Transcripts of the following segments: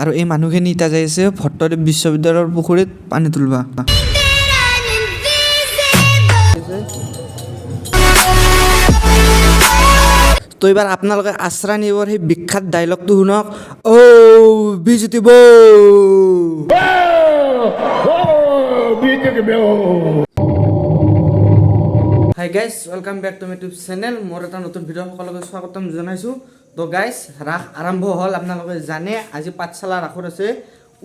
আৰু এই মানুহখিনি এতিয়া যাই আছে ভট্টদেৱ বিশ্ববিদ্যালয়ৰ পুখুৰীত পানী তুলবা। তো এবাৰ আপোনালোকে আশ্ৰা নিবৰ সেই বিখ্যাত ডাইলগটো শুনক। ও বিজেপি বৌ। Hi guys, welcome back to my YouTube channel. মোৰ এটা নতুন ভিডিঅ' সকলোকে স্বাগতম জনাইছোঁ। তো গাইজ, ৰাস আৰম্ভ হ'ল, আপোনালোকে জানে আজি পাঠশালা ৰাসত আছে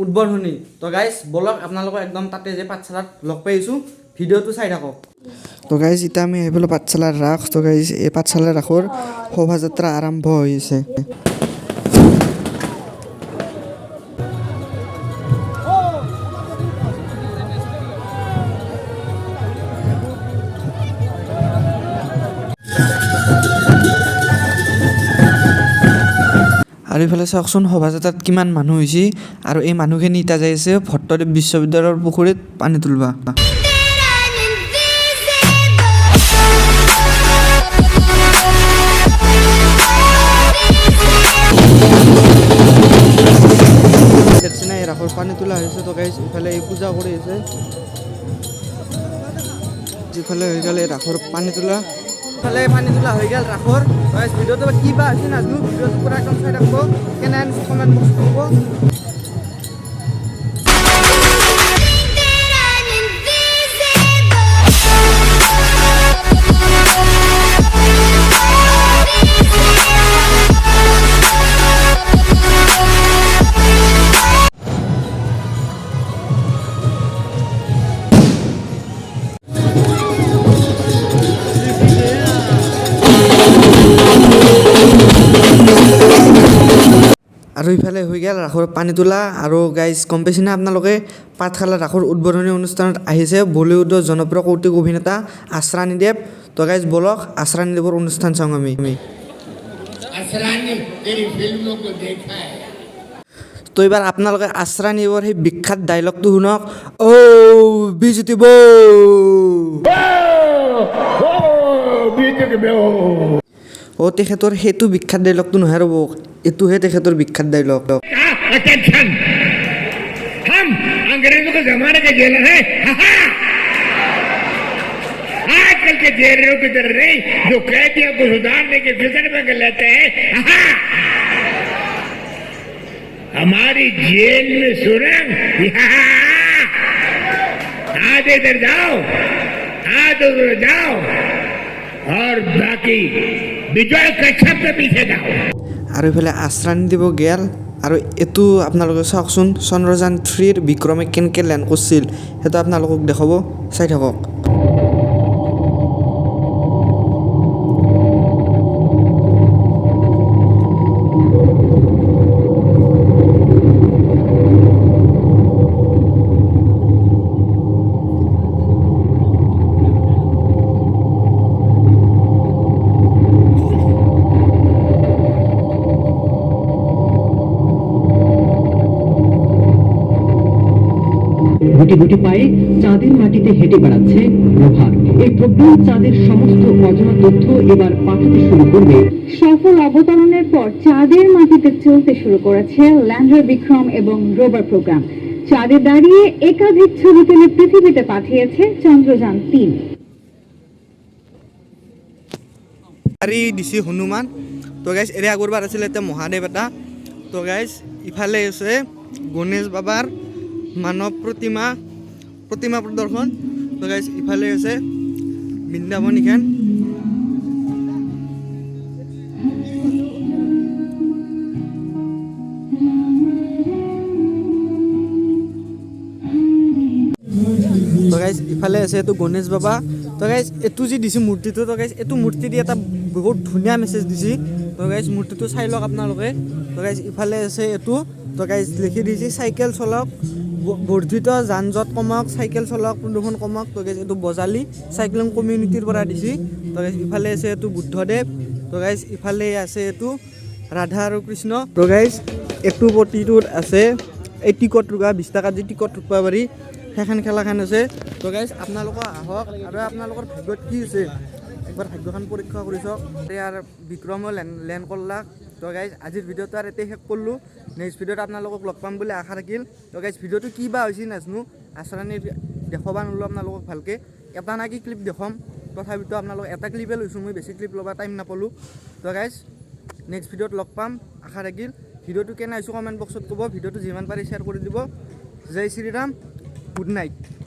উদ্বোধনী। তো গাইজ বলক আপোনালোকক একদম তাতে যে পাঠশালাত লগ পাইছোঁ, ভিডিঅ'টো চাই থাকক। তো গাইজ এতিয়া আমি আহি পালোঁ পাঠশালাৰ ৰাস। তো গাইজ এই পাঠশালাৰ ৰাসৰ শোভাযাত্ৰা আৰম্ভ হৈছে। আৰু এইফালে চাওকচোন শোভাযাত্ৰাত কিমান মানুহ হৈছে। আৰু এই মানুহখিনি এতিয়া যাই আছে ভট্টদেৱ বিশ্ববিদ্যালয়ৰ পুখুৰীত পানী তুলবা। দেখছি না এই ৰাসৰ পানী তোলা হৈছে। তো গাইজ ইফালে এই পূজা কৰি আছে, যিফালে হৈ গ'ল এই ৰাসৰ পানী তোলা। ইফালে পানী তোলা হৈ গ'ল ৰাসৰ। গাইজ ভিডিঅ'টো কি বা হৈছে নাজানো, ভিডিঅ'টো পুৰা একদম চাই থাকিব। কেনে আনিছোঁ কমেণ্ট বক্স কৰিব। আৰু ইফালে হৈ গ'ল ৰাসৰ পানী তোলা। আৰু গাইজ গম পাইছে না আপোনালোকে, পাঠশালা ৰাসৰ উদ্বোধনী অনুষ্ঠানত আহিছে বলিউডৰ জনপ্ৰিয় কৌতুক অভিনেতা আশ্ৰানীদেৱ। তো গাইজ বলক আশ্ৰানীদেৱৰ অনুষ্ঠান চাওঁ আমি। তো এবাৰ আপোনালোকে আশ্ৰানীদেৱৰ সেই বিখ্যাত ডাইলগটো শুনক। ও বিজেপি বৌ। ও তেখেতৰ সেইটো বিখ্যাত ডাইলগটো নহয় ৰ'ব, এইটোহে তেখেতৰ বিখ্যাত ডাইলগ। अटेंशन, हम अंग्रेजों के जमाने के जेलर हैं। आजकल के जेलरों की तरह नहीं, जो कैदियों को सुधारने की फिक्र में कर लेते हैं। हमारी जेल में सुरंग। आज इधर जाओ, आज उधर जाओ, और बाकी विजय कश्यप के पीछे जाओ। আৰু এইফালে আশ্ৰানীদেৱ গেল। আৰু এইটো আপোনালোকে চাওকচোন, চন্দ্ৰযান 3ৰ বিক্ৰমে কেনেকৈ লেণ্ড কৰিছিল সেইটো আপোনালোকক দেখাব, চাই থাকক। গুটি গুটি পায়ে চাঁদের মাটিতে হেঁটে বেড়াচ্ছে প্রভাত। এই প্রজ্ঞান চাঁদের সমস্ত অজানা তথ্য এবার পাঠাতে শুরু করবে। সফল অবতরণের পর চাঁদের মাটিতে চলতে শুরু করেছে ল্যান্ডার বিক্রম এবং রোভার প্রোগ্রাম। চাঁদে দাঁড়িয়ে একাধিক ছবি তুলে পৃথিবীতে পাঠিয়েছে চন্দ্রযান 3। গাড়ী দিছে হনুমান। তো গাইজ এৰে আগৰবাৰ আছিলে এতিয়া মহাদেৱ এটা। তো গাইজ ইফালে আছে গণেশ বাবাৰ মানৱ প্ৰতিমা প্ৰদৰ্শন। তো গাইজ ইফালে আছে বৃন্দাবন ইখান। তো গাইজ ইফালে আছে এইটো গণেশ বাবা। তো গাইজ এইটো যি দিছে মূৰ্তিটো, তো গাইজ এইটো মূৰ্তি দি এটা বহুত ধুনীয়া মেছেজ দিছে। তো গাইজ মূৰ্তিটো চাই লওক আপোনালোকে। তো গাইজ ইফালে আছে এইটো। তো গাইজ লিখি দিছে চাইকেল চলাওক, বৰ্ধিত যান জঁট কমাওক, চাইকেল চলাওক, প্ৰদূষণ কমাওক। তো গাইজ এইটো বজালি চাইক্লিং কমিউনিটিৰ পৰা দিছে। তো গাইজ ইফালে আছে এইটো বুদ্ধদেৱ। তো গাইজ ইফালে আছে এইটো ৰাধা আৰু কৃষ্ণ। তো গাইজ এইটো প্ৰতিটোত আছে এই টিকট ৰুকা 20 টকাত যি টিকট ৰুকবা পাৰি সেইখন খেলাখন আছে। তো গাইজ আপোনালোকৰ আহক আৰু আপোনালোকৰ ভাগ্যত কি আছে একবাৰ ভাগ্যখন পৰীক্ষা কৰি চাওক ইয়াৰ বিক্ৰমো লেণ্ড কৰলাক তো গাইজ আজিৰ ভিডিঅ'টো আৰু এতে শেষ কৰিলোঁ নেক্সট ভিডিঅ'ত আপোনালোকক লগ পাম বুলি আশা থাকিল তো গাইজ ভিডিঅ'টো কি বা হৈছে নাজানো আচৰণি দেখাব নোৱাৰিলোঁ আপোনালোকক ভালকৈ এটা না কি ক্লিপ দেখাম তথাপিতো আপোনালোক এটা ক্লিপে লৈছোঁ মই বেছি ক্লিপ ল'ব টাইম নাপালোঁ তো গাইজ নেক্সট ভিডিঅ'ত লগ পাম আশা থাকিল ভিডিঅ'টো কেনে আহিছোঁ কমেণ্ট বক্সত ক'ব ভিডিঅ'টো যিমান পাৰি শ্বেয়াৰ কৰি দিব জয় শ্ৰীৰাম গুড নাইট